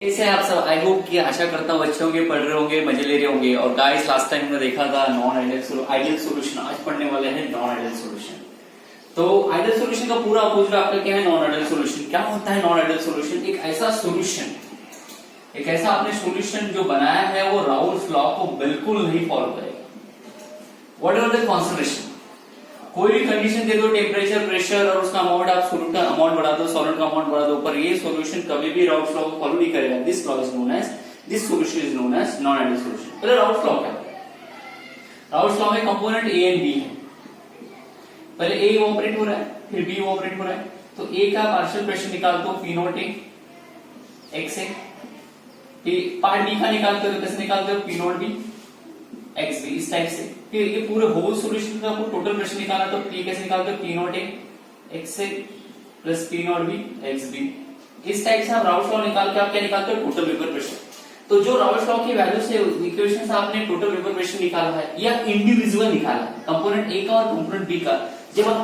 कैसे हैं आप सब। आई होप कि आशा करता हूँ अच्छे होंगे, पढ़ रहे होंगे, मजे ले रहे होंगे। और गाइस लास्ट टाइम हमने देखा था नॉन आइडियल सॉल्यूशन, आज पढ़ने वाले हैं नॉन आइडियल सॉल्यूशन। तो आइडियल सॉल्यूशन का पूरा अपोजिट आपका क्या है, नॉन आइडियल सॉल्यूशन। क्या होता है नॉन आइडियल सॉल्यूशन? एक ऐसा सॉल्यूशन, एक ऐसा आपने सॉल्यूशन जो बनाया है वो राउल्स लॉ को बिल्कुल नहीं फॉलो करेगा। व्हाट एवर द कॉन्सेंट्रेशन, कोई भी कंडीशन दे दो, टेम्परेचर, प्रेशर और उसका अमाउंट, आप सोल्यूट का अमाउंट बढ़ा दो, सॉल्वेंट का अमाउंट बढ़ा दो, पर ये सॉल्यूशन कभी भी राउल्स लॉ को फॉलो नहीं करेगा। This law is known as, this solution is known as non ideal solution. पहले राउल्स लॉ क्या है? राउल्स लॉ में कंपोनेंट ए एंड बी है। पहले ए इवोपरेट हो रहा है, फिर बी इवोपरेट हो रहा है, तो ए का पार्शियल प्रेशर निकाल दो, P not A X A. Part B का निकालते हो, कैसे निकालते हो? P not B X B, इस टाइप से। फिर ये पूरे होल सॉल्यूशन का टोटल प्रेशर निकालना, तो पी कैसे निकालते हो? P not A X A plus P not B X B. इस टाइप से आप राउल्स लॉ निकाल के आप क्या निकालते हो? Total vapour pressure. तो जो राउल्स लॉ की वैल्यू से इक्वेशन से आपने टोटल वेपर प्रेशर निकाला है या इंडिविजुअल निकाला है, कंपोनेंट ए का और कंपोनेंट बी का, जब आप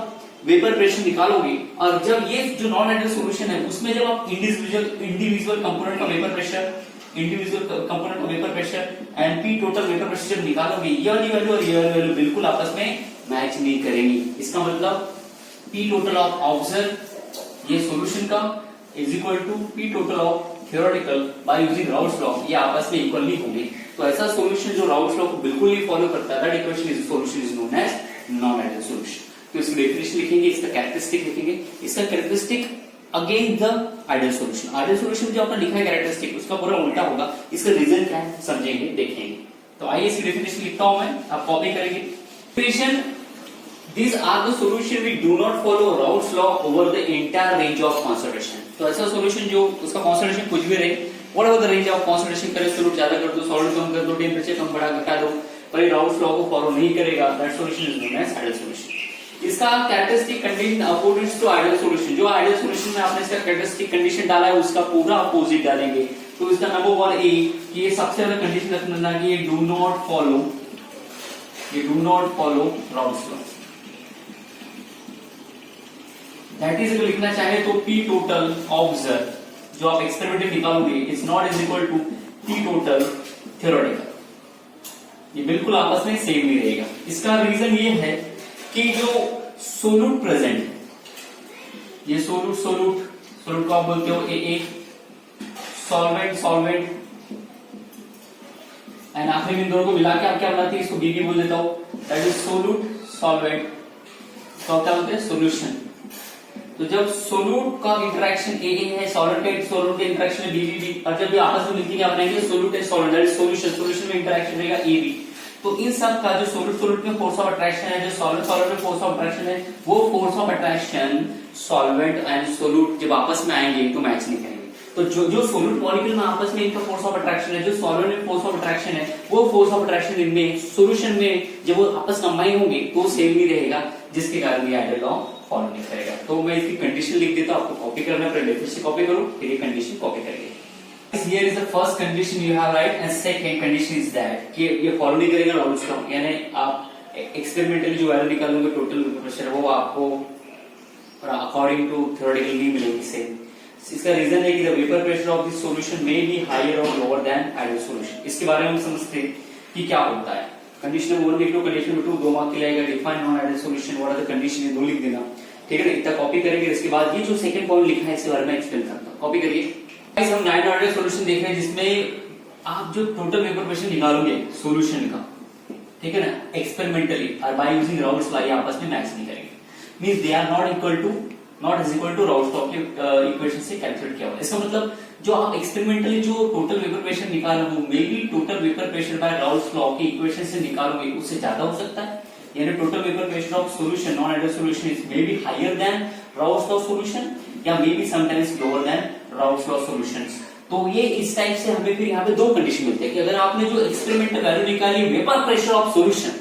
वेपर प्रेशर निकालोगे और जब ये जो नॉन आइडियल सॉल्यूशन है उसमें जब आप इंडिविजुअल कंपोनेंट का वेपर प्रेशर, इंडिविजुअल कंपोनेंट का vapour pressure and P total vapour pressure जब निकालोगे, ये वाली वैल्यू और ये वाली वैल्यू बिल्कुल आपस में मैच नहीं करेंगी। इसका मतलब पी टोटल ऑफ ऑब्जर्व ये सॉल्यूशन का is equal to P total of theoretical by using Raoult's law, ये आपस में इक्वल नहीं होंगे। तो ऐसा सॉल्यूशन जो राउल्स लॉ को बिल्कुल नहीं फॉलो करता है, that equation is solution is known as non ideal solution. तो इसकी डेफिनेशन लिखेंगे, इसका कैरेक्टरिस्टिक लिखेंगे, इसका characteristic again the ideal solution. आइडियल सॉल्यूशन जो आपने लिखा है कैरेक्टरिस्टिक, उसका पूरा उल्टा होगा। इसका रीजन क्या है समझेंगे, देखेंगे। तो आइए इसकी डेफिनेशन लिखता हूं मैं, आप कॉपी करेंगे। Definition, these are the solution which do not follow Raoult's law over the entire range of concentration। तो ऐसा सॉल्यूशन जो उसका कॉन्सेंट्रेशन कुछ भी रहे, whatever the range of concentration करे, सोल्यूट ज्यादा कर दो, सॉल्वेंट कम कर दो, टेम्परेचर कम बढ़ा घटा दो, पर ये राउल्ट्स लॉ को फॉलो नहीं करेगा, that solution is known as ideal solution. इसका characteristic condition opposite to ideal solution, जो आइडियल सॉल्यूशन में आपने इसका कैरेक्टरिस्टिक कंडीशन डाला है उसका पूरा अपोजिट डालेंगे। तो इसका नंबर 1 ए कि ये सबसे ज्यादा कंडीशन रखना कि ये do not follow Raoult's law. That is अगर लिखना चाहे तो पी टोटल ऑब्जर्व जो आप एक्सपेरिमेंटली निकालोगे is not is equal to P total theoretical, ये बिल्कुल आपस में सेम नहीं रहेगा। इसका रीजन ये है कि जो सोल्यूट प्रेजेंट, ये सोल्यूट को आप बोलते हो ए, सॉल्वेंट एंड आखिरी में इन दोनों को मिला के आप क्या बनाते हैं? इसको बीबी बोल देता हूं, दैट इज सोल्यूट सॉल्वेंट। तो क्या बोलते हैं? सोल्यूशन। तो जब सोल्यूट का इंटरेक्शन ए है, सोल्यूट के इंटरेक्शन है बी, और जब ये आपस में मिलकर क्या बनाएंगे? Solute and solvent, that is solution में इंटरेक्शन रहेगा ए बी। तो इन सब का जो सोल्यूट में फोर्स ऑफ अट्रैक्शन है, जो सॉल्वेंट में फोर्स ऑफ अट्रैक्शन है, वो force of attraction solvent and solute जब आपस में आएंगे तो मैच नहीं करेंगे। तो जो सोल्यूट मॉलिक्यूल में आपस में इनका फोर्स ऑफ अट्रैक्शन है, जो सॉल्वेंट में फोर्स ऑफ अट्रैक्शन है, वो फोर्स ऑफ अट्रैक्शन इनमें सोल्यूशन में जब वो आपस कंबाइन होंगे तो सेम नहीं रहेगा, जिसके कारण ये आइडियल लॉ फॉलो नहीं करेगा। तो मैं इसकी कंडीशन लिख देता हूं, आपको कॉपी करना है, पहले डेफिनेशन कॉपी करो, फिर ये कंडीशन कॉपी करेंगे। Here is the first condition you have right and second condition is that कि ये फॉलो नहीं करेगा राउल्ट्स लॉ, यानी आप एक्सपेरिमेंटली जो वैल्यू निकालोगे टोटल प्रेशर वो आपको अकॉर्डिंग टू थ्योरेटिकल नहीं मिलेगी सेम। इसका रीजन है कि the vapour pressure of this solution may be higher और लोअर देन आइडियल सॉल्यूशन। इसके बारे में हम समझते हैं कि क्या होता है। कंडीशन नंबर 1 लिख लो, कंडीशन नंबर 2 2 मार्क के लिए आएगा। Define non ideal solution, what are the condition, ये 2 लिख देना, ठीक है ना। इतना कॉपी करेंगे, इसके बाद ये जो सेकंड पॉइंट लिखा है इसके बारे में एक्सप्लेन करता हूं, कॉपी करिए। हम नॉन आइडियल सॉल्यूशन देख रहे हैं जिसमें आप जो टोटल वेपर प्रेशर निकालोगे सॉल्यूशन का, ठीक है ना, एक्सपेरिमेंटली और बाय यूजिंग राउल्ट्स लॉ, आपस में मैच नहीं करेंगे, means they are not is equal to Raoult's law के इक्वेशन से कैलकुलेट किया हुआ। इसका मतलब जो आप एक्सपेरिमेंटली जो टोटल वेपर प्रेशर निकालोगे may be total vapour pressure by Raoult's law के इक्वेशन से निकालोगे उससे ज्यादा हो सकता है, यानी total vapour pressure of solution non ideal solution is may be higher than Raoult's law solution या may be sometimes lower than Raoult's law solutions. तो ये इस टाइप से हमें फिर यहाँ पे 2 कंडीशन मिलते हैं कि अगर आपने जो एक्सपेरिमेंटल वैल्यू निकाली वेपर प्रेशर ऑफ सॉल्यूशन,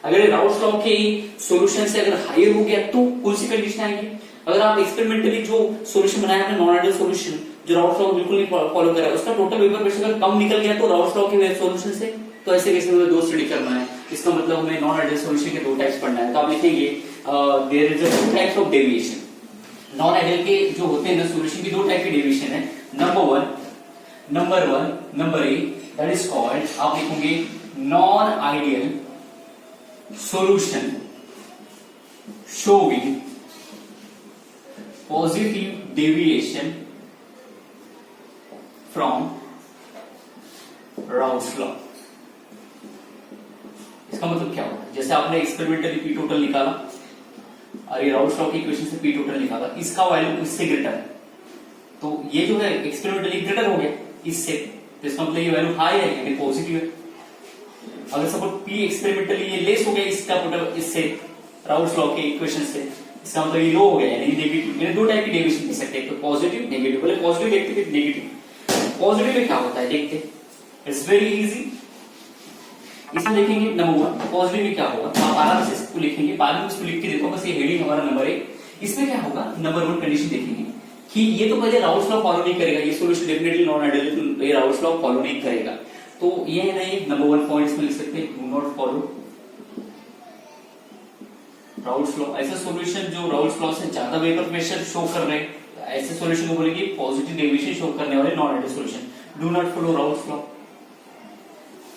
अगर राउल्ट्स लॉ के सॉल्यूशन से अगर हायर हो गया तो कौन सी कंडीशन आएगी? अगर आप एक्सपेरिमेंटली जो सॉल्यूशन बनाया है नॉन आइडियल सॉल्यूशन जो राउल्ट्स लॉ बिल्कुल नहीं फॉलो कर रहा है, उसका टोटल वेपर प्रेशर अगर कम निकल गया तो राउल्ट्स लॉ के सॉल्यूशन से, तो ऐसे केस में 2 स्टडी करना है। इसका मतलब हमें नॉन आइडियल सॉल्यूशन के 2 टाइप्स पढ़ना है। तो आप लिखेंगे there is 2 types of deviation. Non ideal के जो होते हैं ना सॉल्यूशन की 2 टाइप की डेविएशन है। Number 1 number one, number A, that is called, आप लिखोगे non ideal solution showing positive deviation from Raoult's law। इसका मतलब क्या होगा? जैसे आपने एक्सपेरिमेंटली पी टोटल निकाला और ये राउल्ट्स लॉ की इक्वेशन से पी टोटल निकाला, इसका वैल्यू इससे ग्रेटर है, तो ये जो है एक्सपेरिमेंटली ग्रेटर हो गया इससे, तो इसका मतलब ये वैल्यू हाई है यानी पॉजिटिव है। अगर सपोज पी एक्सपेरिमेंटली ये लेस हो गया इसका इससे राउल्ट्स लॉ के इक्वेशन से, इसका मतलब ये लो हो गया यानी नेगेटिव। मैंने दो टाइप की डेविएशन लिख सकते हैं, एक तो पॉजिटिव नेगेटिव। पहले पॉजिटिव देखते फिर नेगेटिव। पॉजिटिव में क्या होता है देखते, इट्स वेरी इजी। इसमें देखेंगे नंबर वन, पॉजिटिव में क्या होगा, आप आराम से इसको लिखेंगे, बाद में इसको लिख के देखो, बस ये हेडिंग हमारा नंबर है। इसमें क्या होगा, नंबर वन कंडीशन देखेंगे कि ये तो पहले राउल्ट्स लॉ फॉलो नहीं करेगा, ये सॉल्यूशन डेफिनेटली नॉन आइडियल, ये राउल्ट्स लॉ फॉलो नहीं करेगा, तो ये नहीं नंबर वन पॉइंट्स में लिख सकते हैं, do not follow Raoult's law. ऐसे सॉल्यूशन जो राउल्ट्स लॉ से ज्यादा वेपर प्रेशर शो कर रहे हैं, ऐसे सॉल्यूशन को बोलेंगे पॉजिटिव डेविएशन शो करने वाले non ideal solution. Do not follow Raoult's law,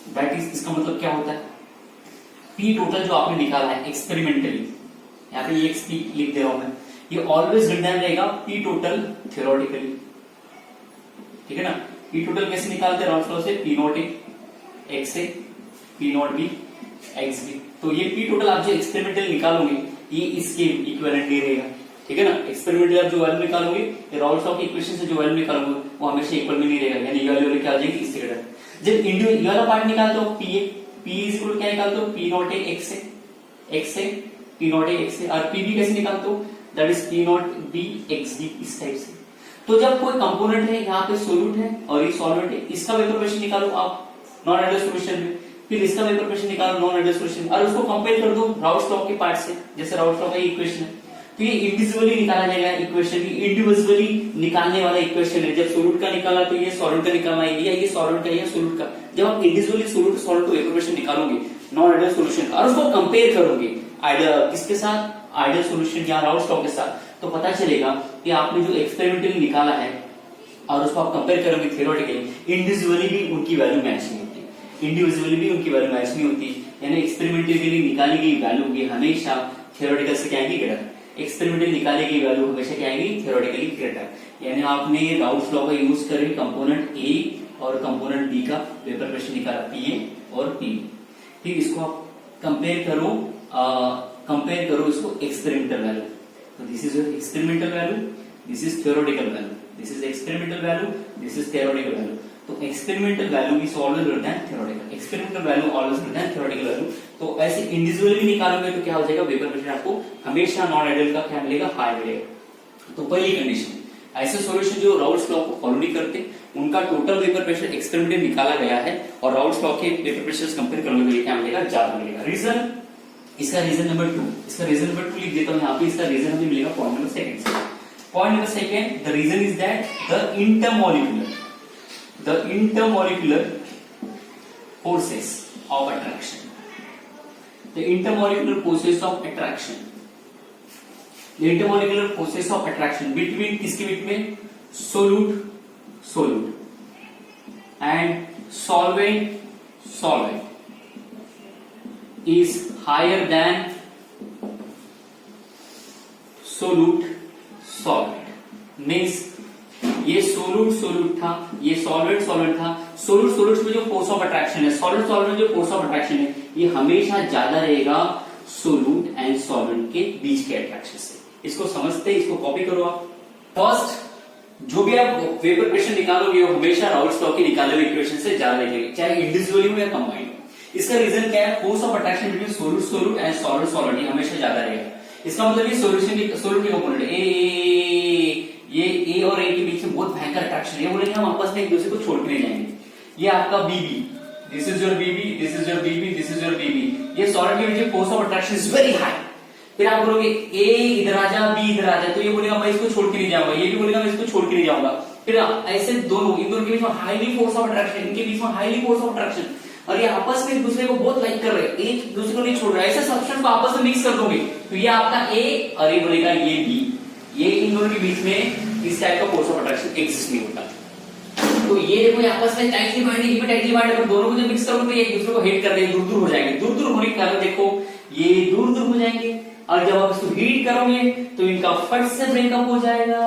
that is, इसका मतलब क्या होता है, पी टोटल जो आपने निकाला है एक्सपेरिमेंटली, यहाँ पे एक्स पी लिख दे रहा हूं मैं, ये ऑलवेज रिटर्न रहेगा पी टोटल थ्योरेटिकली, ठीक है ना। पी टोटल कैसे निकालते हैं राउल्ट्स लॉ से, P not A X A P not B X B, तो ये पी टोटल आप जो एक्सपेरिमेंटल निकालोगे ये इसके इक्विवेलेंट नहीं रहेगा, ठीक है ना। एक्सपेरिमेंटल आप जो वैल्यू निकालोगे, राउल्ट्स लॉ की इक्वेशन से जो वैल्यू निकालोगे वो हमेशा इक्वल में नहीं रहेगा, यानी ये वैल्यू क्या आ जाएगी इससे ग्रेटर। जब इंडिविजुअल वाला पार्ट निकालते हो P A, P is equal क्या निकालते हो, P not A X A X A P not A X A, और पी बी कैसे निकालते हो, that is P not B X B, इस टाइप से। तो जब कोई कंपोनेंट है यहाँ पे सोल्यूट है और ये सॉल्वेंट है, इसका वेपर प्रेशर निकालो आप नॉन आइडियल सॉल्यूशन में, फिर इसका वेपर प्रेशर निकालो नॉन आइडियल सॉल्यूशन, और उसको कंपेयर कर दो राउल्ट्स लॉ के पार्ट से, जैसे राउल्ट्स लॉ का इक्वेशन है, तो ये इंडिविजुअली निकाला जाएगा इक्वेशन, इंडिविजुअली निकालने वाला इक्वेशन है। जब सोल्यूट का निकाला तो ये सॉल्वेंट का निकालना है, ये सॉल्वेंट का, ये सोल्यूट का। जब आप इंडिविजुअली सोल्यूट सॉल्वेंट को वेपर प्रेशर निकालोगे नॉन आइडियल सॉल्यूशन और उसको कंपेयर करोगे आइडियल किसके साथ, आइडियल सॉल्यूशन या राउल्ट्स लॉ के साथ, तो पता चलेगा कि आपने जो एक्सपेरिमेंटली निकाला है और उसको आप कंपेयर करोगे थ्योरेटिकली, इंडिविजुअली भी उनकी वैल्यू मैच नहीं होती, इंडिविजुअली भी उनकी वैल्यू मैच नहीं होती, यानी एक्सपेरिमेंटली निकाली गई वैल्यू की हमेशा थ्योरेटिकल से क्या आएगी ग्रेटर, एक्सपेरिमेंटली निकाली गई वैल्यू हमेशा क्या आएगी थ्योरेटिकली ग्रेटर। यानी आपने राउल्ट्स लॉ का यूज करके कंपोनेंट ए और कंपोनेंट बी का वेपर प्रेशर निकाला पी ए और पी बी, फिर इसको आप कंपेयर करो इसको एक्सपेरिमेंटल वैल्यू, तो this is your experimental value, this is theoretical value, this is experimental value, this is theoretical value. तो experimental value is always greater than theoretical, experimental value always greater than theoretical value. तो ऐसे individually निकालोगे तो क्या हो जाएगा, vapour pressure आपको हमेशा नॉन आइडियल का क्या मिलेगा, हाई मिलेगा। तो पहली कंडीशन, ऐसे सॉल्यूशन जो राउल्ट्स लॉ को फॉलो नहीं करते उनका टोटल वेपर प्रेशर एक्सपेरिमेंटली निकाला गया है और राउल्ट्स लॉ के वेपर प्रेशर कंपेयर करोगे तो क्या मिलेगा, ज्यादा मिलेगा। रीजन, इसका रीजन नंबर 2, इसका रीजन नंबर 2 लिख देता हूं यहाँ पे, इसका रीजन हमें मिलेगा point number second. Point number second, the reason is that the intermolecular forces of attraction, the intermolecular forces of attraction, the intermolecular forces of attraction between किसके बीच में, solute and solvent is higher than solvent, means ये solute था, ये solvent था। Solute में जो force of attraction है, solvent में जो फोर्स ऑफ अट्रैक्शन है, ये हमेशा ज्यादा रहेगा सोल्यूट एंड सॉल्वेंट के बीच के अट्रैक्शन से। इसको समझते, इसको कॉपी करो आप। फर्स्ट, जो भी आप वेपर प्रेशर निकालोगे वो हमेशा राउल्ट्स लॉ के निकाले हुए इक्वेशन से ज्यादा रहेगा, चाहे इंडिविजुअली हो या कंबाइंड हो। इसका रीजन क्या है, force of attraction between solute and solvent ये हमेशा ज्यादा रहेगा। इसका मतलब ये सोल्यूट के कंपोनेंट ये ए और ए के बीच में बहुत भयंकर अट्रैक्शन है, ये बोलेंगे हम आपस में एक दूसरे को छोड़ के नहीं जाएंगे। ये आपका BB, this is your BB, this is your BB, this is your BB, ये सॉलिड के बीच force of attraction is very high. फिर आप बोलोगे ए इधर आ जा, बी इधर आ जा, तो ये बोलेगा मैं इसको छोड़ के नहीं जाऊंगा, ये भी बोलेगा मैं इसको छोड़ के नहीं जाऊंगा। फिर ऐसे दोनों, इन दोनों के बीच में हाईली फोर्स ऑफ अट्रैक्शन, इनके बीच में हाईली फोर्स ऑफ अट्रैक्शन, और ये आपस में एक दूसरे को बहुत लाइक कर रहे हैं, एक दूसरे को नहीं छोड़ रहे। ऐसे सब्सटेंस को आपस में मिक्स कर दोगे तो ये आपका ए और ये बोलेगा ये बी, ये इन दोनों के बीच में इस टाइप का फोर्स ऑफ अट्रैक्शन एग्जिस्ट नहीं होता। तो ये देखो आपस में टाइटली बाइंड है, दोनों को जब मिक्स करोगे तो ये एक दूसरे को हिट कर देंगे, दूर दूर हो जाएंगे। दूर दूर होने के कारण देखो ये दूर दूर हो जाएंगे, और जब आप इसको हीट करोगे तो इनका फट से ब्रेकअप हो जाएगा,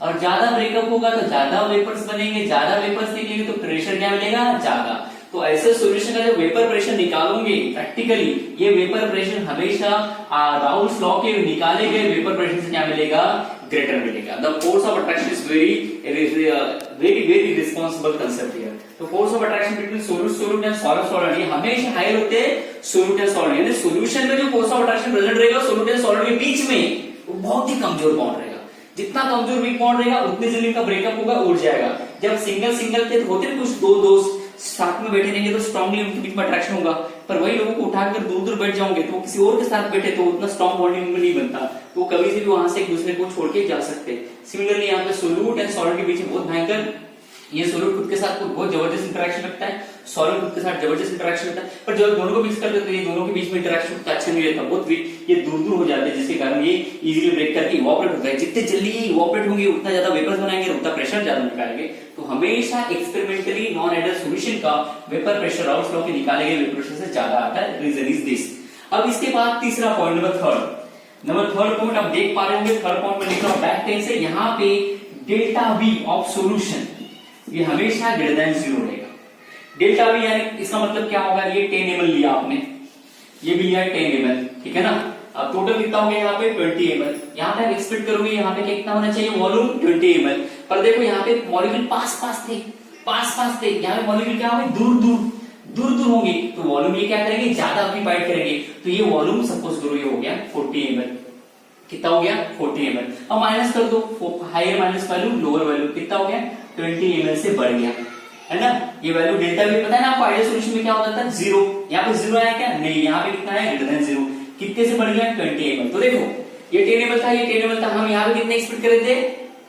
और ज्यादा ब्रेकअप होगा तो ज्यादा वेपर्स बनेंगे, ज्यादा वेपर्स निकलेंगे तो प्रेशर क्या मिलेगा, ज्यादा। तो ऐसे सॉल्यूशन का जब वेपर प्रेशर निकालोगे प्रैक्टिकली, ये वेपर प्रेशर हमेशा राउल्स लॉ के निकाले गए वेपर प्रेशर से क्या मिलेगा, ग्रेटर मिलेगा। The force of attraction is very responsible concept here. तो force of attraction between solute and solid ये हमेशा हाई होते हैं सोल्यूट एंड सॉलिड, यानी सॉल्यूशन में जो फोर्स ऑफ अट्रैक्शन प्रेजेंट रहेगा सोल्यूट एंड सॉलिड के बीच में, वो बहुत ही कमजोर बॉन्ड रहेगा। जितना कमजोर वीक बॉन्ड रहेगा उतने जल्दी का ब्रेकअप होगा, उड़ जाएगा। जब सिंगल के होते हैं कुछ दो दोस्त साथ में बैठे रहेंगे तो स्ट्रांगली उनके बीच में अट्रैक्शन होगा, पर वही लोगों को उठाकर दूर दूर बैठ जाओगे तो किसी और के साथ बैठे तो उतना स्ट्रांग बॉन्डिंग नहीं बनता, तो कभी से भी वहां से एक दूसरे को छोड़ के जा सकते। सिमिलरली यहाँ पे सोल्यूट एंड सॉलिड के बीच में बहुत भयंकर, ये सोल्यूट खुद के साथ बहुत जबरदस्त इंटरेक्शन रखता है, सॉलिड खुद के साथ जबरदस्त इंटरेक्शन रखता है, पर जब दोनों को मिक्स करते तो ये दोनों के बीच में इंटरेक्शन उतना अच्छा नहीं रहता, बहुत ये दूर दूर हो जाते हैं, जिसके कारण ये इजीली ब्रेक करके इवोपरेट होता है। जितने जल्दी ये इवोपरेट होंगे उतना ज्यादा वेपर्स बनाएंगे, उतना प्रेशर ज्यादा निकालेंगे। तो हमेशा एक्सपेरिमेंटली नॉन आइडियल सॉल्यूशन का वेपर प्रेशर राउल्स लॉ के निकाले गए वेपर प्रेशर से ज्यादा आता है। Reason is this. अब इसके बाद तीसरा पॉइंट नंबर थर्ड पॉइंट आप देख पा रहे होंगे, थर्ड पॉइंट में लिख रहा हूं बैक टेन से, यहाँ पे डेल्टा वी ऑफ सॉल्यूशन ये हमेशा ग्रेटर देन 0 रहेगा। डेल्टा वी यानी इसका मतलब क्या होगा, ये 10 ml लिया आपने, ये भी लिया 10 ml, ठीक है ना। अब टोटल कितना हो गया यहाँ पे 20 ml। यहाँ पे आप एक्सपेक्ट करोगे यहाँ पे कितना होना चाहिए वॉल्यूम 20 ml, पर देखो यहाँ पे मॉलिक्यूल पास पास थे, यहाँ पे मॉलिक्यूल क्या होंगे दूर दूर होंगे, तो वॉल्यूम ये क्या करेंगे, ज्यादा ऑक्यूपाइड करेंगे। तो ये वॉल्यूम सपोज करो ये हो गया 40 ml, कितना हो गया 40 ml। अब माइनस कर दो, higher minus value lower value कितना हो गया 20 ml से बढ़ गया, है ना। ये वैल्यू डेल्टा वी पता है ना आपको, आइडियल सॉल्यूशन में क्या होता था 0, यहाँ पे 0 आया क्या, नहीं, यहाँ पे कितना है ग्रेटर देन 0, कितने से बढ़ गया 20 ml। तो देखो ये 10 ml था, ये 10 ml था, हम यहाँ पे कितने एक्सपेक्ट कर रहे थे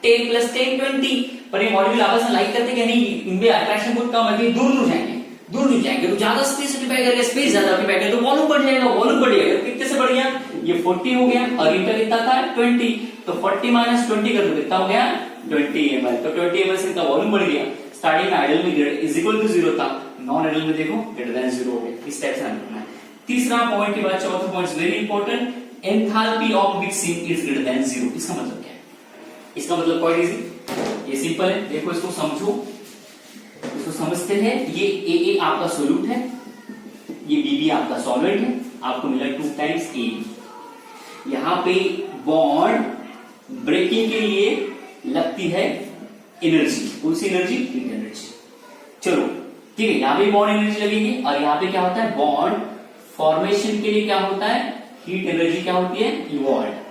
10 + 10 20, पर ये मॉलिक्यूल आपस में लाइक करते क्या नहीं, इनमें अट्रैक्शन बहुत कम है, दूर दूर जाएंगे तो ज्यादा स्पेस ऑक्यूपाई करेगा, स्पेस ज्यादा ऑक्यूपाई करेगा तो वॉल्यूम बढ़ जाएगा, वॉल्यूम बढ़ेगा तो कितने से बढ़ गया, ये 40 हो गया, और इनका कितना था 20, तो 40 - 20 कर दो कितना हो गया 20 ml। तो 20 ml से इनका वॉल्यूम बढ़ गया। स्टार्टिंग में आइडियल में इज इक्वल टू 0 था, नॉन आइडियल में देखो ग्रेटर देन 0 हो गया। इस टाइप से रखना है। तीसरा पॉइंट के बाद चौथा point very important, enthalpy of mixing is greater than 0। इसका मतलब क्या है, इसका मतलब क्वाइट इजी, ये सिंपल है। देखो इसको समझो, इसको समझते हैं। ये ए आपका सोल्यूट है, ये बी आपका सॉलिड है, आपको मिला 2 टाइम्स ए। यहाँ पे बॉन्ड ब्रेकिंग के लिए लगती है एनर्जी, कौन सी एनर्जी, हीट एनर्जी। चलो ठीक है, यहाँ पे बॉन्ड एनर्जी लगेगी, और यहाँ पे क्या होता है बॉन्ड फॉर्मेशन के लिए क्या होता है, हीट एनर्जी क्या होती है, इवॉल्व।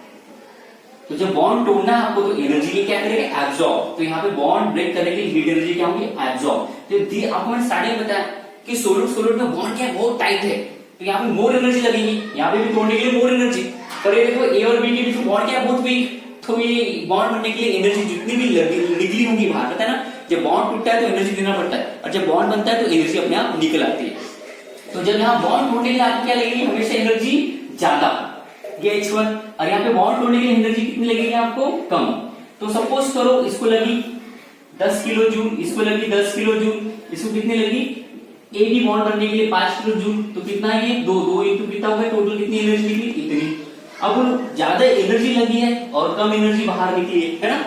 तो जब बॉन्ड तोड़ना है आपको तो एनर्जी ये क्या करेगा, एब्जॉर्ब। तो यहाँ पे बॉन्ड ब्रेक करने के लिए हीट एनर्जी क्या होगी, एब्जॉर्ब। तो आपको मैंने स्टार्टिंग बताया कि सोल्यूट में बॉन्ड क्या बहुत टाइट है, तो यहाँ पे मोर एनर्जी लगेगी, यहाँ पे भी तोड़ने के लिए मोर एनर्जी। पर ये देखो ए और बी के बीच में बॉन्ड क्या बहुत वीक, तो ये बॉन्ड बनने के लिए एनर्जी जितनी भी निकली होगी बाहर, पता है ना, जब बॉन्ड टूटता है तो एनर्जी देना पड़ता है, और जब बॉन्ड बनता है तो एनर्जी अपने आप निकल आती है। तो जब यहाँ बॉन्ड तोड़ने के लिए आपको क्या लगेगी, हमेशा एनर्जी ज्यादा, ये H1, और यहाँ पे बॉन्ड तोड़ने के लिए एनर्जी कितनी लगेगी आपको, कम। तो सपोज करो इसको लगी 10 किलो जूल, इसको लगी 10 किलो जूल, इसको कितनी लगी, ए बी बॉन्ड बनने के लिए 5 किलो जूल, तो कितना है ये 2 इंटू कितना होगा, टोटल कितनी एनर्जी निकली, इतनी। अब ज्यादा एनर्जी लगी है और कम एनर्जी बाहर निकली है ना,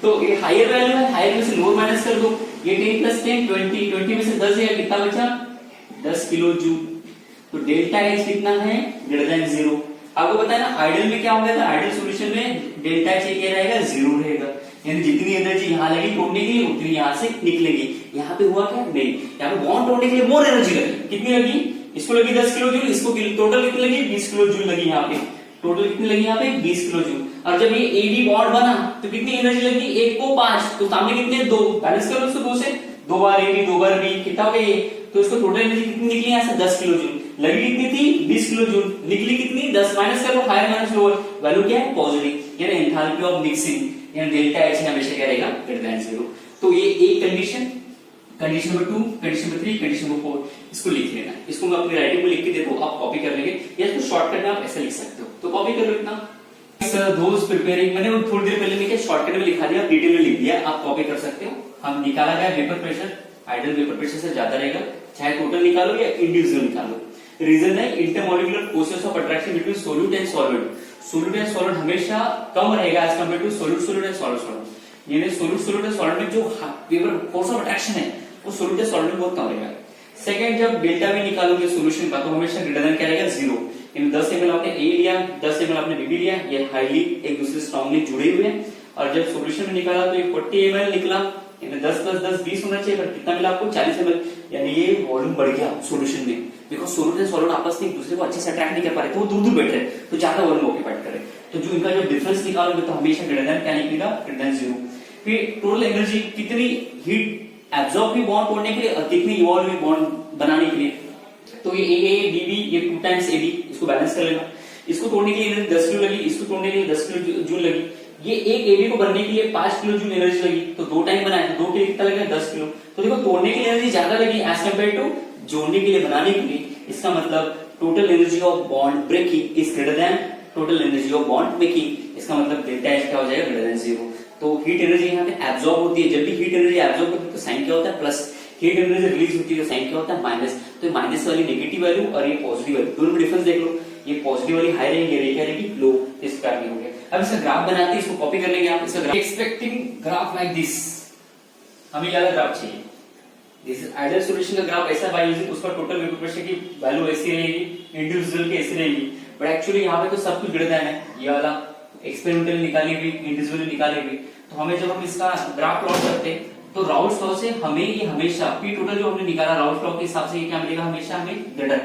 तो ये हायर वैल्यू है, हायर में से लोअर माइनस कर दो, ये 10 + 10 20 में से 10 है, कितना बचा 10 किलो जूल। तो डेल्टा एच कितना है, ग्रेटर देन 0। आपको पता है ना आइडियल में क्या हो गया था, आइडियल सॉल्यूशन में डेल्टा एच क्या रहेगा, 0 रहेगा, यानी जितनी एनर्जी यहाँ लगी तोड़ने के लिए उतनी यहाँ से निकलेगी। यहाँ पे हुआ क्या, नहीं, यहाँ पे बॉन्ड तोड़ने के लिए मोर एनर्जी लगी, कितनी लगी, इसको लगी 10 किलो जूल, इसको टोटल कितनी लगी 20 किलो जूल लगी, यहाँ पे टोटल कितनी लगी, यहाँ पे 20 किलो जूल। और जब ये एडी बॉन्ड बना तो कितनी एनर्जी लगी, 1 को 5, तो सामने कितने 2, बैलेंस करो उसको 2 से, 2 बार एडी 2 बार बी, कितना हो गया ये, तो इसको टोटल एनर्जी कितनी निकली यहाँ से 10 किलो जूल, लगी कितनी थी 20 किलो जूल, निकली कितनी 10, माइनस करो, हायर माइनस लोअर, वैल्यू क्या है पॉजिटिव, यानी एंथैल्पी ऑफ मिक्सिंग यानी डेल्टा एच हमेशा क्या रहेगा, ग्रेटर देन 0। तो ये एक condition, condition number 2, condition number 3, condition number 4, इसको लिख लेना। इसको मैं अपनी राइटिंग में लिख के देता हूं, आप कॉपी कर लेंगे, या इसको शॉर्टकट में आप ऐसे लिख सकते हो, तो कॉपी कर लो इतना। दोस्त प्रिपेयरिंग, मैंने थोड़ी देर पहले लिखा, शॉर्टकट में लिखा दिया, डिटेल में लिख दिया, आप कॉपी कर सकते हो। हम निकाला गया vapour pressure ideal vapour pressure से ज्यादा रहेगा, चाहे टोटल निकालो या इंडिविजुअल निकालो। रीजन है intermolecular forces of attraction between solute and solid. Solute and solid हमेशा कम रहेगा as compare to solute solute and solid solid. यानी सोल्यूट सोल्यूट एंड सॉलिड में जो वेपर फोर्स ऑफ अट्रैक्शन है वो सोल्यूट एंड सॉलिड में बहुत कम रहेगा। सेकंड, जब डेल्टा वी निकालोगे सोल्यूशन का तो हमेशा ग्रेटर देन क्या रहेगा, 0। इन 10 ml आपने ए लिया, 10 ml आपने बी लिया, ये हाईली एक दूसरे से स्ट्रांगली जुड़े हुए हैं। और जब सॉल्यूशन में निकाला तो ये 40 ml निकला, यानी 10 + 10 20 होना चाहिए, पर कितना मिला आपको, 40 ml, यानी ये वॉल्यूम बढ़ गया सॉल्यूशन में। बिकॉज सोल्यूट एंड सॉलिड आपस में एक दूसरे को अच्छे से अट्रैक्ट नहीं कर पा रहे, तो वो दूर दूर बैठ रहे, तो ज्यादा वॉल्यूम ऑक्यूपाइड करे। तो जो इनका जो डिफरेंस निकालोगे तो हमेशा ग्रेटर देन क्या निकलेगा, ग्रेटर देन 0। फिर टोटल एनर्जी कितनी हीट एब्जॉर्ब हुई बॉन्ड तोड़ने के लिए और कितनी इवॉल्व हुई बॉन्ड बनाने के लिए, तो ये ए बी बी, ये 2 टाइम्स ए बी, इसको बैलेंस कर लेना। इसको तोड़ने के लिए एनर्जी 10 किलो लगी, इसको तोड़ने के लिए 10 किलो जूल लगी। ये एक एबी को बनने के लिए 5 किलो जूल एनर्जी लगी, तो 2 टाइम बनाया तो 2 के लिए कितना लगेगा, 10 किलो। तो देखो तोड़ने के लिए एनर्जी ज्यादा लगी एज कम्पेयर टू जोड़ने के लिए, बनाने के लिए। इसका मतलब total energy of bond breaking is greater than total energy of bond making. इसका मतलब डेल्टा एच क्या हो जाएगा, ग्रेटर देन 0। तो हीट एनर्जी यहाँ पे एब्जॉर्ब होती है, जब भी हीट एनर्जी एब्जॉर्ब होती है तो साइन क्या होता है, प्लस। हीट एनर्जी रिलीज होती है तो साइन क्या होता है, माइनस। तो माइनस वाली नेगेटिव वैल्यू और ये पॉजिटिव वैल्यू, दोनों में डिफरेंस देख लो। ये पॉजिटिव वाली हाई रहेगी, ये क्या रहेगी, लो। इस प्रकार की हो गया। अब इसका ग्राफ बनाते हैं, इसको कॉपी कर लेंगे आप। इसका graph expecting graph like this, हमें ज्यादा ग्राफ चाहिए। दिस इज आइडियल सॉल्यूशन का ग्राफ ऐसा बाय यूजिंग, उसका टोटल वेपर प्रेशर की वैल्यू ऐसी रहेगी, इंडिविजुअल की ऐसी रहेगी। बट एक्चुअली यहाँ पे तो सब कुछ ग्रेटर देन है, ये वाला एक्सपेरिमेंटल निकाली हुई, इंडिविजुअली निकाली हुई। तो हमें जब हम इसका ग्राफ प्लॉट करते हैं तो राउल्स लॉ से हमें ये हमेशा पी टोटल जो हमने निकाला राउल्स लॉ के हिसाब से ये क्या मिलेगा, हमेशा हमें ग्रेटर।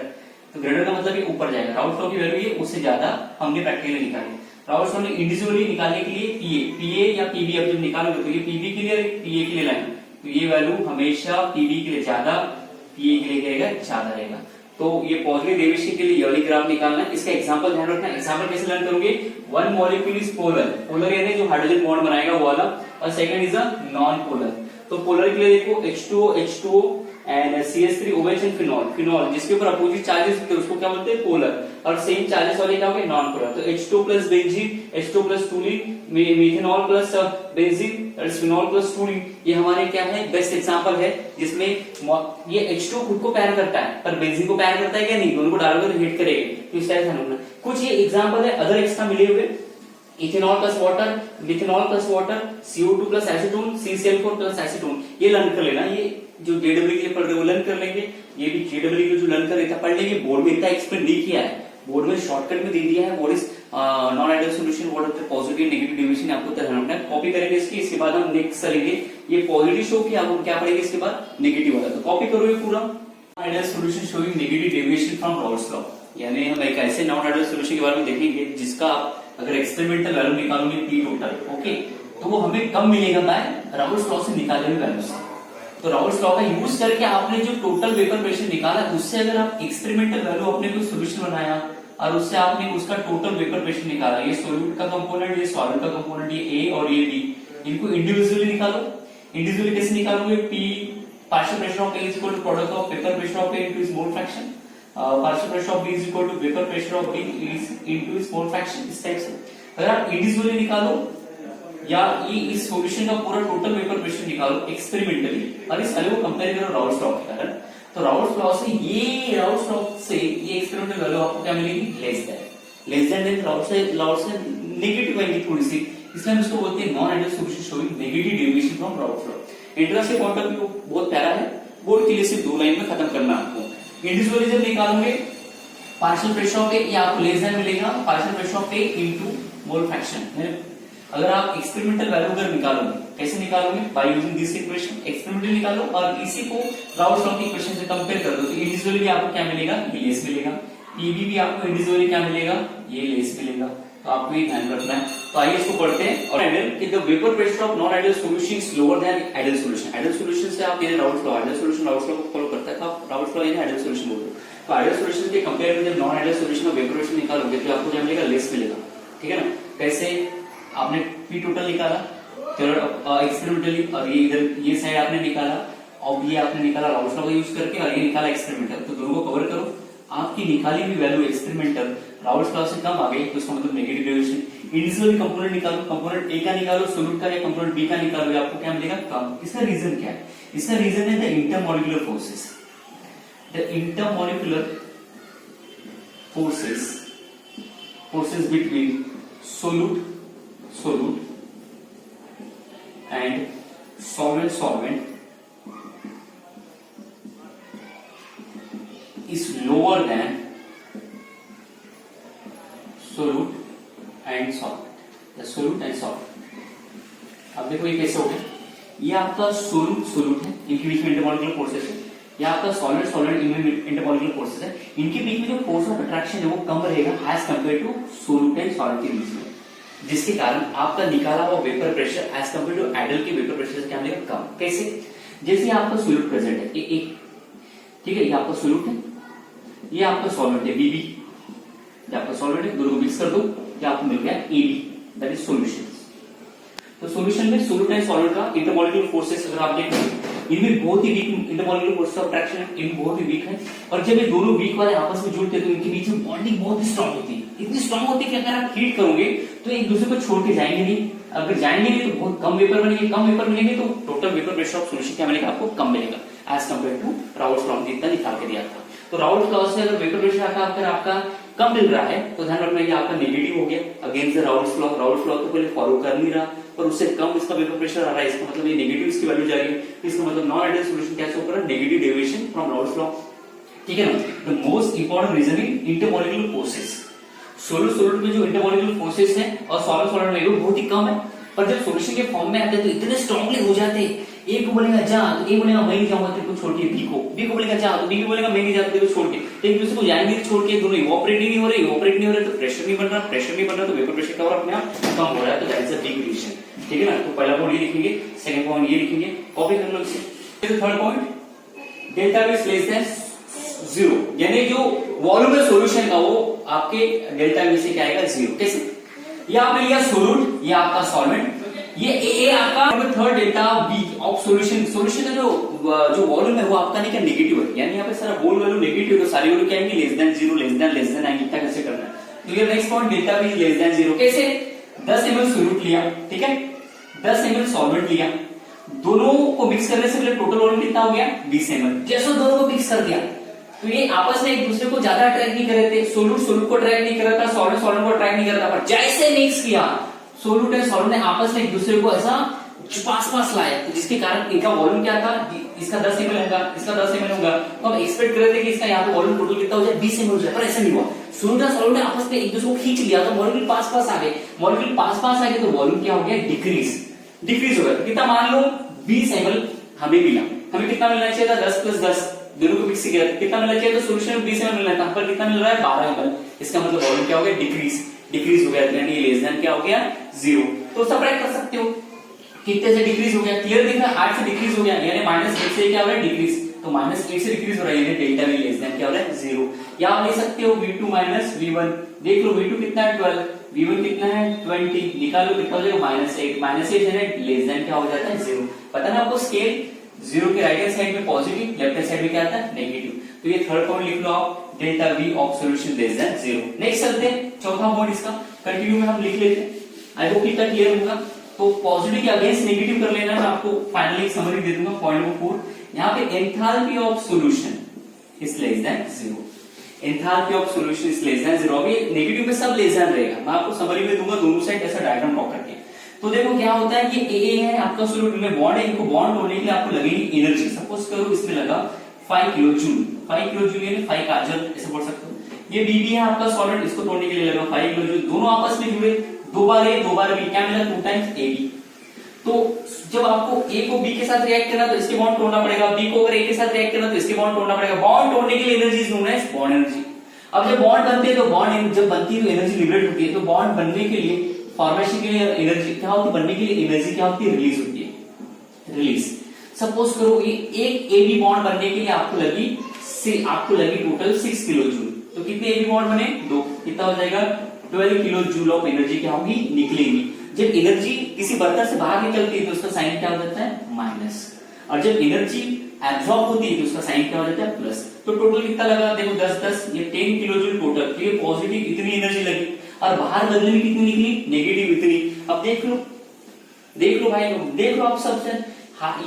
तो ग्रेटर का मतलब ये ऊपर जाएगा, राउल्स लॉ की वैल्यू ये उससे ज्यादा हमने प्रैक्टिकली निकाली। राउल्स लॉ ने इंडिविजुअली निकालने के लिए पीए या पीबी अब जब निकालोगे तो ये पीबी के लिए पीए के लिए लाइन, तो ये वैल्यू हमेशा पीबी के लिए ज्यादा, पीए के लिए क्या रहेगा, ज्यादा रहेगा। तो ये पॉजिटिव डेविएशन के लिए ये वाली ग्राफ निकालना है। इसका एग्जांपल ध्यान रखना। एग्जांपल कैसे लर्न करोगे, one molecule is polar, polar यानी जो हाइड्रोजन बॉन्ड बनाएगा वो वाला, और second is a non polar. तो पोलर के लिए देखो H2O and CH3OH and phenol, phenol जिसके ऊपर अपोजिट चार्जेस होते हैं उसको क्या बोलते हैं, पोलर। और सेम चार्जेस वाले क्या हो गए, नॉन पोलर। तो H2O plus benzene, H2O plus toluene, methanol plus benzene, phenol plus toluene, ये हमारे क्या है, बेस्ट एग्जांपल है जिसमें ये H2O खुद को पैर करता है पर बेंजीन को पैर करता है क्या, नहीं, दोनों को डालोगे तो हिट करेगा। तो इस टाइप से कुछ ये एग्जांपल है अदर एक्स्ट्रा मिले हुए। Ethanol plus water, methanol plus water, CO2 plus acetone, CCl4 plus acetone, ये लर्न कर लेना। ये जो JEE के लिए पढ़ रहे हो लर्न कर लेंगे, ये भी JEE के जो लर्न कर रहे थे पढ़ लेंगे। बोर्ड में इतना एक्सप्लेन नहीं किया है, बोर्ड में शॉर्टकट में दे दिया है। What is non ideal solution, what is positive negative deviation, आपको ध्यान रखना है। कॉपी करेंगे इसके बाद हम नेक्स्ट करेंगे ये पॉजिटिव शो किया, अब हम क्या पढ़ेंगे इसके बाद, नेगेटिव वाला। तो कॉपी करो ये पूरा। Ideal solution showing negative deviation from Raoult's law, यानी हम एक ऐसे नॉन आइडियल सॉल्यूशन के बारे में देखेंगे जिसका आप अगर एक्सपेरिमेंटल वैल्यू निकालोगे पी टोटल, ओके, तो वो हमें कम मिलेगा बाय राउल्स लॉ से निकाले हुए वैल्यू से। तो राउल्स लॉ का यूज करके आपने जो टोटल वेपर प्रेशर निकाला उससे अगर आप एक्सपेरिमेंटल वैल्यू अपने कोई सोल्यूशन बनाया और उससे आपने उसका टोटल वेपर प्रेशर निकाला, ये सोल्यूट का कंपोनेंट, ये सॉल्वेंट का कंपोनेंट, ये ए और ये बी, इनको इंडिविजुअली निकालो। इंडिविजुअली कैसे निकालोगे, P partial pressure of A is equal to product of vapour pressure of A into its mole fraction, partial pressure of B is equal to vapour pressure of B into its mole fraction. इस type से अगर आप individually निकालो या ये इस solution का पूरा टोटल वेपर प्रेशर निकालो एक्सपेरिमेंटली और इस वैल्यू को कंपेयर करो राउल्स लॉ के कारण, तो राउल्स लॉ से ये एक्सपेरिमेंटल वैल्यू आपको क्या मिलेगी, लेस देन राउल्स से नेगेटिव आएगी थोड़ी सी, इसलिए हम इसको बोलते हैं non ideal solution showing negative deviation from Raoult's law. Interest के पॉइंट ऑफ व्यू बहुत प्यारा है, बोर्ड के लिए सिर्फ 2 लाइन में खत्म करना आपको। इंडिविजुअली जब निकालोगे पार्शियल प्रेशर ऑफ ए, ये आपको लेस देन मिलेगा partial pressure of A into mole fraction. अगर आप एक्सपेरिमेंटल वैल्यू अगर निकालोगे, कैसे निकालोगे, by using this equation, experimental निकालो और इसी को राउल्स लॉ की इक्वेशन से कंपेयर कर दो, तो इंडिविजुअली भी आपको क्या मिलेगा, ये लेस मिलेगा। पीबी भी आपको इंडिविजुअली क्या मिलेगा, ये लेस मिलेगा। तो आपको ये ध्यान रखना है। तो आइए इसको पढ़ते हैं। और आइडियल कि the vapour pressure of non ideal solution is lower than ideal solution. आइडियल सॉल्यूशन से आप ये Raoult's law, ideal solution Raoult's law को फॉलो करता है, आप राउल्स लॉ यानी आइडियल सॉल्यूशन बोलते हो। तो आइडियल सॉल्यूशन के कंपेयर में जब नॉन आइडियल सॉल्यूशन में वेपर प्रेशर निकालोगे तो आपको क्या मिलेगा, लेस मिलेगा। ठीक है ना। कैसे, आपने पी टोटल निकाला एक्सपेरिमेंटली और ये इधर ये साइड आपने निकाला और ये आपने निकाला राउल्स लॉ का यूज करके और ये निकाला एक्सपेरिमेंटल, तो दोनों को कवर करो। आपकी निकाली हुई वैल्यू एक्सपेरिमेंटल राउल्स लॉ से कम आ गई तो उसका मतलब नेगेटिव डेविएशन। इंडिविजुअल कंपोनेंट निकालो, कंपोनेंट ए का निकालो सोल्यूट का, या कंपोनेंट बी का निकालो, आपको क्या मिलेगा? कम। इसका रीजन क्या है? इसका रीजन है the intermolecular forces. The intermolecular forces between solute and solvent is lower than solute and solvent। अब देखो ये कैसे हो गया, ये आपका सोल्यूट है, इनके बीच में इंटरमॉलिक्यूलर फोर्सेस है, ये आपका सॉलिड इनमें इंटरमॉलिक्यूलर फोर्सेस है, इनके बीच में जो फोर्स ऑफ अट्रैक्शन है वो कम रहेगा as compare to solute and solid के बीच में, जिसके कारण आपका निकाला हुआ vapour pressure as compare to ideal के वेपर प्रेशर से क्या मिलेगा? कम। कैसे? जैसे आपका सोल्यूट प्रेजेंट है ए, ठीक है, ये आपका सोल्यूट है, ये आपका सॉलिड है बीबी, ये आपका सॉलिड है, दोनों को मिक्स कर दो, ये आपको मिल गया एबी, दैट इज सॉल्यूशन। तो सॉल्यूशन में सोल्यूट एंड सॉलिड का इंटरमॉलिक्यूलर फोर्सेस अगर आप देखें, इनमें बहुत ही weak intermolecular force of attraction है, इनमें बहुत ही वीक है, और जब ये दोनों वीक वाले आपस में जुड़ते हैं तो इनके बीच में बॉन्डिंग बहुत ही स्ट्रांग होती है, इतनी स्ट्रांग होती है कि अगर आप हीट करोगे तो एक दूसरे को छोड़ के जाएंगे नहीं, अगर जाएंगे नहीं तो बहुत कम वेपर बनेंगे, कम वेपर मिलेंगे तो total vapour pressure of solution क्या मिलेगा? आपको कम मिलेगा as compare to Raoult's law जितना निकाल के दिया था। तो राउल्स लॉ से अगर वेपर प्रेशर अगर आपका कम मिल रहा है तो ध्यान रखना ये आपका नेगेटिव हो गया against the Raoult's law. Raoult's law तो पहले फॉलो कर नहीं रहा पर उससे कम इसका वेपर प्रेशर आ रहा है, इसका मतलब ये नेगेटिव इसकी वैल्यू जा रही है, इसका मतलब नॉन आइडियल सॉल्यूशन कैसे होगा? Negative deviation from Raoult's law, ठीक है ना। The most important reason is intermolecular forces. Solute में जो इंटरमॉलिक्यूलर फोर्सेस है और सॉलिड में वो बहुत ही कम है, पर जब सॉल्यूशन के फॉर्म में आते हैं तो इतने स्ट्रांगली हो जाते हैं, ए को बोलेगा जा तो ए बोलेगा मैं नहीं जाऊंगा तेरे को छोड़ के, बी को बोलेगा जा तो बी को बोलेगा मैं नहीं जाता तेरे को छोड़ के, तो एक दूसरे को जाएंगे छोड़ के, दोनों इवोपरेट नहीं हो रहे तो प्रेशर नहीं बन रहा तो वेपर प्रेशर क्या हो रहा है? अपने आप कम हो रहा है, तो दैट्स द बिग रीजन, ठीक है ना। तो पहला पॉइंट ये लिखेंगे, सेकंड पॉइंट ये लिखेंगे, कॉपी कर लो इसे। Third point delta V less than 0, यानी जो वॉल्यूम है सॉल्यूशन का वो आपके डेल्टा V से क्या आएगा? 0। कैसे? ये आपने लिया सोल्यूट, ये आपका सॉल्वेंट, ये ए आपका third delta V of solution का जो वॉल्यूम है वो आपका नहीं क्या? नेगेटिव है, यानी यहाँ पे सारा बोल वैल्यू नेगेटिव है तो सारी वैल्यू क्या आएंगी? लेस देन 0 लेस देन आएंगी, इतना कैसे करना है? तो ये next point delta V less than 0 कैसे? 10 ml सोल्यूट लिया, ठीक है, 10 ml सॉल्वेंट लिया, दोनों को मिक्स करने से पहले टोटल वॉल्यूम कितना हो गया? 20 ml। जैसे दोनों को मिक्स कर दिया तो ये आपस में एक दूसरे को ज्यादा अट्रैक्ट नहीं कर रहे थे, सोल्यूट को अट्रैक्ट नहीं कर रहा था, सॉल्वेंट को अट्रैक्ट नहीं कर रहा था, पर जैसे मिक्स किया सोल्यूट एंड सॉल्वेंट ने आपस में एक दूसरे को ऐसा पास लाया, तो जिसके कारण इनका वॉल्यूम क्या था? इसका 10 ml होगा, इसका 10 ml होगा, तो हम एक्सपेक्ट कर रहे थे कि इसका यहाँ पे वॉल्यूम टोटल कितना हो जाए? 20 ml हो जाए, पर ऐसा नहीं हुआ। सोल्यूट और सॉल्वेंट ने आपस में एक दूसरे को खींच लिया तो मॉलिक्यूल पास आ गए, मॉलिक्यूल पास आ गए तो वॉल्यूम क्या हो गया? डिक्रीज हो गया। कितना? मान लो 20 ml हमें मिला, हमें कितना मिलना चाहिए था? 10 + 10, दोनों को मिक्स किया कितना मिलना चाहिए? तो सॉल्यूशन में 20 ml मिलना था, पर कितना मिल रहा है? 12 ml। इसका मतलब वॉल्यूम क्या हो गया? डिक्रीज हो गया, यानी लेस देन क्या हो गया? 0। तो सब्ट्रैक्ट कर सकते हो कितने से डिक्रीज हो गया? क्लियर दिख रहा है? 8 से डिक्रीज हो गया, यानी -8 से क्या हो रहा है? डिक्रीज, तो -8 से डिक्रीज हो रहा है, यानी डेल्टा V लेस देन क्या हो रहा है? 0। या आप ले सकते हो V2 - V1, देख लो V2 कितना है? 12, V1 कितना है? 20, निकालो कितना हो जाएगा? -8 है, लेस देन क्या हो जाता है? 0। पता ना आपको स्केल 0 के राइट हैंड साइड में पॉजिटिव, लेफ्ट हैंड साइड में क्या आता है? नेगेटिव। तो ये थर्ड पॉइंट लिख लो आप, delta V of solution less than 0। Next चलते हैं, चौथा पॉइंट इसका कंटिन्यू में हम लिख लेते हैं, आई होप इतना क्लियर होगा। तो पॉजिटिव के अगेंस्ट नेगेटिव कर लेना, मैं आपको फाइनली समरी दे दूंगा पॉइंट नंबर 4। यहाँ पे enthalpy of solution is less than 0, enthalpy of solution is less than 0। अभी नेगेटिव में सब लेस देन रहेगा, मैं आपको समरी में दूंगा दोनों साइड ऐसा डायग्राम ड्रॉ करके। तो देखो क्या होता है, ये ए है आपका सॉल्यूट में बॉन्ड है, इनको बॉन्ड तोड़ने के लिए आपको लगेगी एनर्जी। सपोज करो इसमें लगा 5 किलो जूल यानी 5 काजल ऐसे बोल सकते हो। ये बीबी है आपका सॉलिड, इसको तोड़ने के लिए लगा 5 किलो जूल, दोनों आपस में जुड़े, 2 बार ए 2 बार बी, क्या मिला? 2 टाइम्स ए बी। तो जब आपको ए को बी के साथ रिएक्ट करना तो इसके बॉन्ड तोड़ना पड़ेगा, बी को अगर ए के साथ रिएक्ट करना तो इसके बॉन्ड तोड़ना पड़ेगा। बॉन्ड तोड़ने के लिए energy is known as bond energy. अब जब बॉन्ड बनते हैं तो बॉन्ड जब बनती है तो एनर्जी लिबरेट होती है, तो बॉन्ड बनने के लिए फॉर्मेशन के लिए एनर्जी क्या होती है? बनने के लिए एनर्जी क्या होती है? रिलीज होती है, रिलीज। सपोज करो ये एक ए बी बॉन्ड बनने के लिए आपको लगी टोटल 6 किलो जूल, तो कितने ए बी बॉन्ड बने? 2, कितना हो जाएगा? 12 किलो जूल ऑफ एनर्जी क्या होगी? निकलेगी। जब एनर्जी किसी बर्तन से बाहर निकलती है तो उसका साइन क्या हो जाता है? माइनस, और जब एनर्जी एब्जॉर्ब होती है तो उसका साइन क्या हो जाता है? प्लस। तो टोटल कितना लगा देखो 10-10 ये 10 किलो जूल टोटल। तो ये पॉजिटिव इतनी एनर्जी लगी और बाहर बदले में कितनी निकली नेगेटिव इतनी। अब देख लो भाई देख लो आप सबसे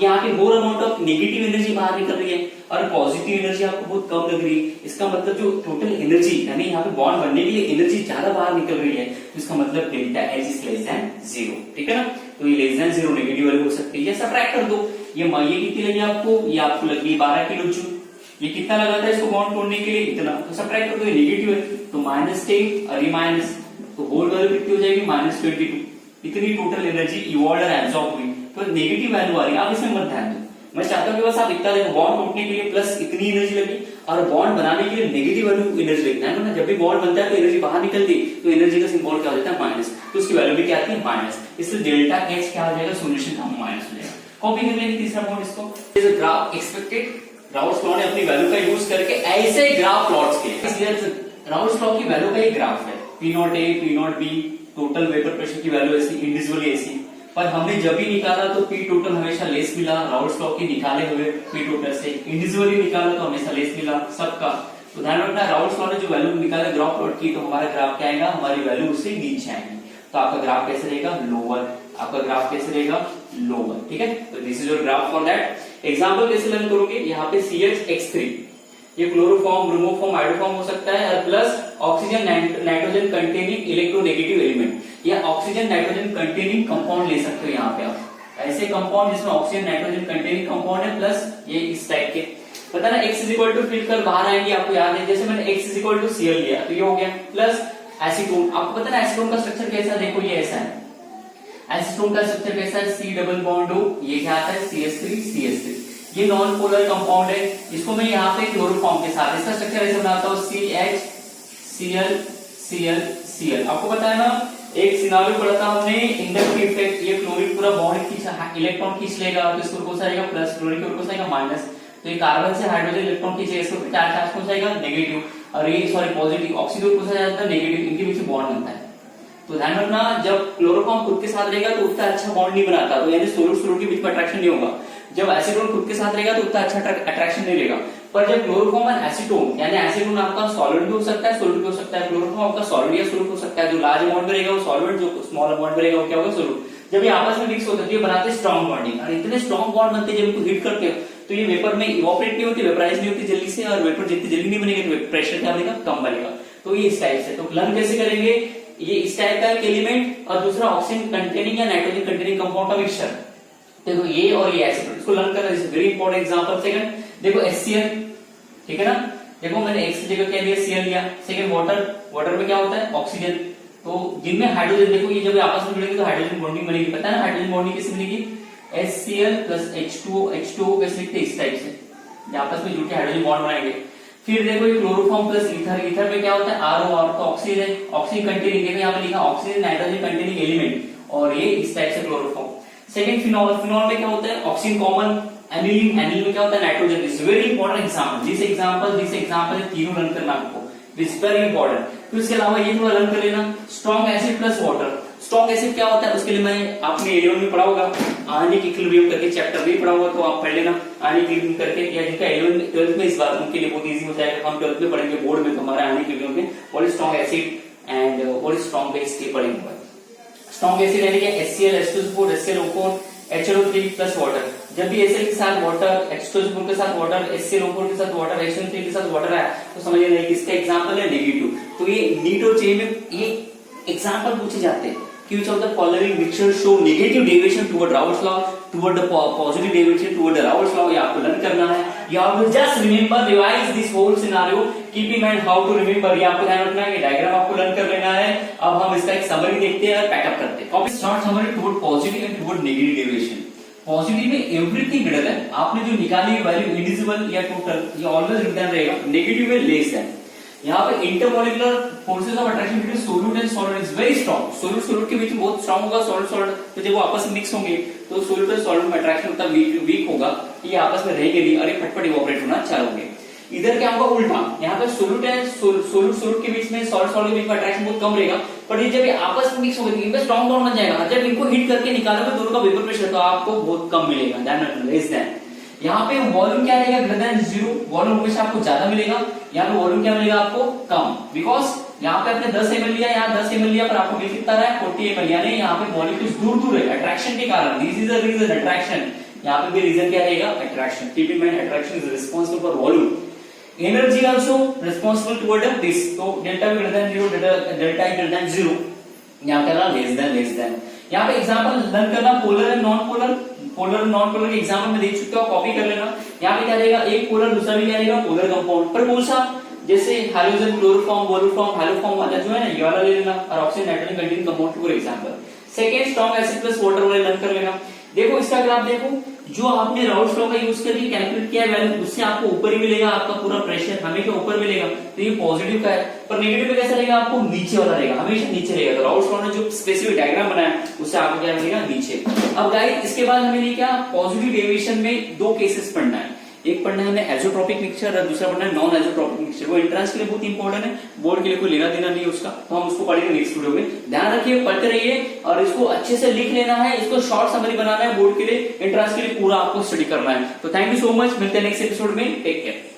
यहाँ पे more amount of negative energy बाहर निकल रही है और पॉजिटिव एनर्जी आपको बहुत कम लग रही है। इसका मतलब जो टोटल एनर्जी यानी यहाँ पे बॉन्ड बनने के लिए एनर्जी ज्यादा बाहर निकल रही है, तो इसका मतलब delta H is less than 0। ठीक है ना, तो ये लेस देन 0 नेगेटिव वैल्यू हो सकती है। सब्ट्रैक्ट कर दो, ये कितनी लगी आपको, ये आपको लगी 12 किलो जूल। ये कितना लगा था इसको बॉन्ड तोड़ने के लिए इतना, तो सब्ट्रैक्ट कर दो, ये नेगेटिव है तो -10 और ये माइनस, तो होल वैल्यू कितनी हो जाएगी -22। इतनी टोटल एनर्जी इवॉल्व और एब्सॉर्ब हुई, तो नेगेटिव वैल्यू आ रही है। आप इसमें मत ध्यान दो, मैं चाहता हूं कि बस आप इतना देखो बॉन्ड टूटने के लिए प्लस इतनी एनर्जी लगी और बॉन्ड बनाने के लिए नेगेटिव वैल्यू एनर्जी लगना है ना। जब भी बॉन्ड बनता है तो एनर्जी बाहर निकलती है, तो एनर्जी का सिंबल क्या हो जाता है माइनस, तो उसकी वैल्यू भी क्या आती है माइनस। इसलिए डेल्टा एच क्या हो जाएगा, सोल्यूशन का माइनस हो जाएगा। कॉपी कर लेंगे तीसरा पॉइंट इसको। ग्राफ एक्सपेक्टेड राउल्स लॉ ने अपनी वैल्यू का यूज करके ऐसे ग्राफ प्लॉट्स किए। राउल्स लॉ की वैल्यू का एक ग्राफ है, P0 A P0 B, total vapour pressure की वैल्यू ऐसी इंडिविजुअली ऐसी, पर हमने जब भी निकाला तो P टोटल हमेशा लेस मिला। राउल्स लॉ के निकाले हुए P टोटल से इंडिविजुअली निकाला तो हमेशा लेस मिला सबका। तो ध्यान रखना राउल्स लॉ ने जो वैल्यू निकाला ग्राफ प्लॉट की, तो हमारा ग्राफ क्या आएगा, हमारी वैल्यू उससे नीचे आएगी। तो आपका ग्राफ कैसे रहेगा, लोअर। आपका ग्राफ कैसे रहेगा, लोअर। ठीक है, तो this is your graph for that. Example कैसे लर्न करोगे, यहाँ पे CH X3 ये क्लोरोफॉर्म, ब्रोमोफॉर्म, हाइड्रोफॉर्म हो सकता है और plus oxygen nitrogen containing electronegative element या ऑक्सीजन नाइट्रोजन कंटेनिंग कंपाउंड ले सकते हो। यहाँ पे आप ऐसे कंपाउंड जिसमें ऑक्सीजन नाइट्रोजन कंटेनिंग कंपाउंड है प्लस ये इस टाइप के, पता ना X is equal to fill कर बाहर आएंगे, आपको याद है जैसे मैंने X is equal to Cl लिया तो ये हो गया प्लस एसीटोन। आपको पता ना एसीटोन का स्ट्रक्चर कैसा, देखो ये ऐसा है। एसीटोन का स्ट्रक्चर कैसा है, C डबल बॉन्ड O, ये क्या आता है CH3। ये नॉन पोलर कंपाउंड है, इसको मैं यहाँ पे क्लोरोफॉर्म के साथ इसका स्ट्रक्चर ऐसे बनाता हूँ CH आपको पता है ना, एक सिनारियो पढ़ा था हमने इंडक्टिव इफेक्ट। ये क्लोरीन पूरा बॉन्ड खींच इलेक्ट्रॉन खींच लेगा तो इसको कौन सा आएगा प्लस, क्लोरीन को कौन सा आएगा माइनस। तो ये कार्बन से हाइड्रोजन इलेक्ट्रॉन खींचे, इसको चार्ज कौन सा आएगा नेगेटिव, और ये सॉरी पॉजिटिव। ऑक्सीजन कौन सा जाता है नेगेटिव, इनके बीच बॉन्ड बनता है। तो ध्यान रखना जब क्लोरोफॉर्म खुद के साथ रहेगा तो उतना अच्छा बॉन्ड नहीं बनाता, तो यानी सोलर के बीच में अट्रैक्शन नहीं होगा। जब एसीटोन खुद के साथ रहेगा तो उतना अच्छा अट्रैक्शन नहीं रहेगा। पर जब क्लोरोफॉर्म और एसीटोन, यानी एसीटोन आपका सॉलिड भी हो सकता है सोल्यूट भी हो सकता है, क्लोरोफॉर्म आपका सॉलिड या सोल्यूट हो सकता है। जो लार्ज अमाउंट में रहेगा वो सॉलिड, जो स्मॉल अमाउंट में रहेगा वो क्या होगा सोल्यूट। जब ये आपस में मिक्स होते हैं तो ये बनाते हैं स्ट्रॉन्ग बॉन्डिंग, और इतने स्ट्रॉन्ग बॉन्ड बनते हैं जब इनको हीट करते हो तो ये वेपर में इवोपरेट नहीं होती, वेपराइज नहीं होती जल्दी से, और वेपर जितनी जल्दी नहीं बनेगी तो प्रेशर क्या बनेगा, कम बनेगा। तो ये इस टाइप से। तो लर्न कैसे करेंगे, ये इस टाइप का एक एलिमेंट और दूसरा ऑक्सीजन कंटेनिंग या नाइट्रोजन कंटेनिंग कंपाउंड का मिक्सचर। देखो ये और ये एसिड, इसको लर्न करना is very important. Example second देखो HCl, ठीक है ना, देखो मैंने X की जगह क्या लिया Cl लिया। सेकंड वाटर में क्या होता है ऑक्सीजन, तो जिनमें हाइड्रोजन, देखो ये जब आपस में जुड़ेंगे तो हाइड्रोजन बॉन्डिंग बनेगी। पता है ना हाइड्रोजन बॉन्डिंग कैसे बनेगी, HCl प्लस H2O कैसे लिखते हैं इस टाइप से, आपस में जुड़ के हाइड्रोजन बॉन्ड बनाएंगे। फिर देखो ये क्लोरोफॉर्म प्लस ईथर में क्या होता है RO, तो ऑक्सीजन है, ऑक्सीजन कंटेनिंग, देखो यहाँ पे लिखा ऑक्सीजन नाइट्रोजन कंटेनिंग एलिमेंट, और ये इस टाइप से क्लोरोफॉर्म। सेकंड फिनॉल में क्या होता है ऑक्सीजन कॉमन, एनिलीन में क्या होता है nitrogen. Is very important example, this example है, तीनों लर्न करना आपको, दिस वेरी इंपॉर्टेंट। फिर उसके अलावा ये थोड़ा लर्न कर लेना, strong acid plus water. Strong acid क्या होता है उसके लिए मैं आपने एलियन में पढ़ा होगा, आयनिक इक्विलिब्रियम करके चैप्टर भी पढ़ा होगा, तो आप पढ़ लेना आयनिक इक्विलिब्रियम करके, या जिनका एलियन 12th में इस बार उनके लिए बहुत इजी हो जाएगा। हम 12th में पढ़ेंगे बोर्ड में, तो हमारा आयनिक इक्विलिब्रियम में what is strong acid and what is strong base के पढ़ेंगे। स्ट्रॉन्ग एसिड यानी कि HCl H2SO4 HClO4 HNO3 plus water. जब भी HCl के साथ वाटर, H2SO4 के साथ वाटर, HClO4 के साथ वाटर, HNO3 के साथ वाटर आया तो समझ लेना इसका एग्जांपल है नेगेटिव। तो ये नीट और जे में ये एग्जांपल पूछे जाते हैं कि which of the following mixture show negative deviation toward Raoult's law, toward the positive deviation toward the Raoult's law। ये आपको लर्न करना है। You have to just remember, revise this whole scenario, keep in mind how to remember। ये आपको ध्यान रखना है, ये डायग्राम आपको लर्न कर लेना है। अब हम इसका एक समरी देखते हैं और पैकअप करते हैं। Copy short summary toward positive and toward negative deviation. Positive में एवरीथिंग ग्रेटर देन, आपने जो निकाली वैल्यू इंडिविजुअल या टोटल, ये ऑलवेज रिटर्न रहेगा। नेगेटिव में लेस देन। यहाँ पे intermolecular forces of attraction between solute and solid is very strong. Solute के बीच में बहुत स्ट्रॉन्ग होगा, सॉलिड तो जब वो आपस में मिक्स होंगे तो सोल्यूट और सॉलिड में अट्रैक्शन उतना वीक होगा, ये आपस में रहेंगे नहीं और ये फटफट इवोपरेट होना चालू होंगे। इधर क्या होगा उल्टा, यहाँ पे सोल्यूट है सोल्यूट के बीच में सॉलिड के बीच में अट्रैक्शन बहुत कम रहेगा, पर ये जब ये आपस में मिक्स होंगे तो इनका स्ट्रॉन्ग बॉन्ड बन जाएगा। जब इनको हीट करके निकालोगे दोनों का वेपर प्रेशर तो आपको बहुत कम मिलेगा, लेस देन। यहाँ पे वॉल्यूम क्या रहेगा, ग्रेटर देन 0, वॉल्यूम हमेशा आपको ज्यादा मिलेगा, यहाँ पे वॉल्यूम क्या मिलेगा आपको कम, बिकॉज यहाँ पे आपने 10 ml लिया, यहाँ 10 ml लिया, पर आपको मिल कितना रहा है 40 ml, यानी यहाँ पे वॉल्यूम कुछ दूर दूर है अट्रैक्शन के कारण, this is the reason attraction, यहाँ पे भी रीजन क्या रहेगा attraction, keep in mind attraction is responsible for volume, energy also responsible toward this, तो delta greater than 0, delta greater than 0, यहाँ करना लेस देन, यहाँ पे एग्जांपल लर्न करना polar and non polar, polar non polar के example में देख चुके हो, कॉपी कर लेना, यहाँ पे क्या रहेगा एक पोलर दूसरा भी क्या रहेगा पोलर कंपाउंड, पर कौन सा, जैसे हाइड्रोजन क्लोरोफॉर्म वोलोफॉर्म हाइलोफॉर्म वाला जो है ना ये वाला ले लेना, और oxygen nitrogen containing compound for example, second strong acid plus water वाला लर्न कर लेना। देखो इसका ग्राफ देखो, जो आपने राउल्स लॉ का यूज करके कैलकुलेट किया है वैल्यू, उससे आपको ऊपर ही मिलेगा, आपका पूरा प्रेशर हमें क्या ऊपर मिलेगा, तो ये पॉजिटिव का है, पर नेगेटिव में कैसा रहेगा आपको नीचे वाला रहेगा, हमेशा नीचे रहेगा, तो राउल्स लॉ ने जो स्पेसिफिक डायग्राम बनाया उससे आपको क्या मिलेगा नीचे। अब गाइस इसके बाद हमें क्या पॉजिटिव डेविएशन में दो केसेस पढ़ना है, एक पढ़ना है हमें एजोट्रोपिक मिक्सचर और दूसरा पढ़ना है नॉन एजोट्रोपिक मिक्सचर, वो एंट्रेंस के लिए बहुत इंपॉर्टेंट है, बोर्ड के लिए कोई लेना देना नहीं है उसका, तो हम उसको पढ़ेंगे नेक्स्ट वीडियो में, ध्यान रखिए पढ़ते रहिए और इसको अच्छे से लिख लेना है, इसको शॉर्ट समरी बनाना है बोर्ड के लिए, एंट्रेंस के लिए पूरा आपको स्टडी करना है। तो थैंक यू सो मच, मिलते हैं नेक्स्ट एपिसोड में, टेक केयर।